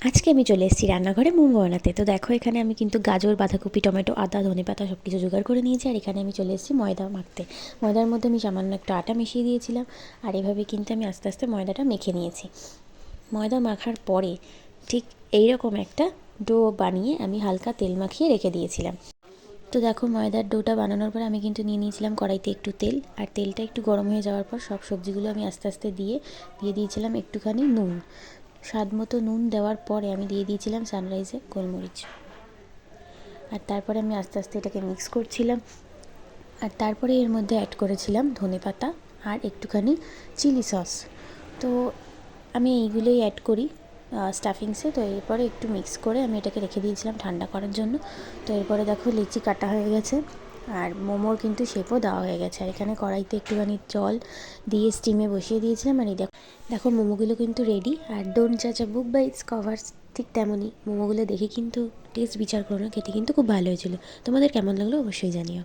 আজকে আমি চলে এসেছি রান্নাঘরে মোমো বানাতে। তো দেখো এখানে আমি কিন্তু গাজর, বাঁধাকপি, টমেটো, আদা, ধনেপাতা সব কিছু জোগাড় করে নিয়েছি। আর এখানে আমি চলে এসেছি ময়দা মাখতে। ময়দার মধ্যে আমি সামান্য একটু আটা মিশিয়ে দিয়েছিলাম। আর এভাবে কিন্তু আমি আস্তে আস্তে ময়দাটা মেখে নিয়েছি। ময়দা মাখার পরে ঠিক এইরকম একটা ডো বানিয়ে আমি হালকা তেল মাখিয়ে রেখে দিয়েছিলাম। তো দেখো ময়দার ডোটা বানানোর পরে আমি কিন্তু নিয়ে নিয়েছিলাম কড়াইতে একটু তেল। আর তেলটা একটু গরম হয়ে যাওয়ার পর সব সবজিগুলো আমি আস্তে আস্তে দিয়ে দিয়েছিলাম একটুখানি নুন। স্বাদ মতো নুন দেওয়ার পরে আমি দিয়ে দিয়েছিলাম সানরাইজের গোলমরিচ। আর তারপরে আমি আস্তে আস্তে এটাকে মিক্স করছিলাম। আর তারপরে এর মধ্যে অ্যাড করেছিলাম ধনেপাতা আর একটুখানি চিলি সস। তো আমি এইগুলোই অ্যাড করি স্টাফিংসে। তো এরপরে একটু মিক্স করে আমি এটাকে রেখে দিয়েছিলাম ঠান্ডা করার জন্য। তো এরপরে দেখো লিচি কাটা হয়ে গেছে আর মোমোর কিন্তু শেপও দেওয়া হয়ে গেছে। আর এখানে কড়াইতে একটুখানি জল দিয়ে স্টিমে বসিয়ে দিয়েছিলাম। আর এই দেখো মোমোগুলো কিন্তু রেডি। আর ডোন্ট জাজ আ বুক বাই ইটস কভার্স, ঠিক তেমনই মোমোগুলো দেখে কিন্তু টেস্ট বিচার করো না, খেতে কিন্তু খুব ভালো হয়েছিল। তোমাদের কেমন লাগলো অবশ্যই জানিও।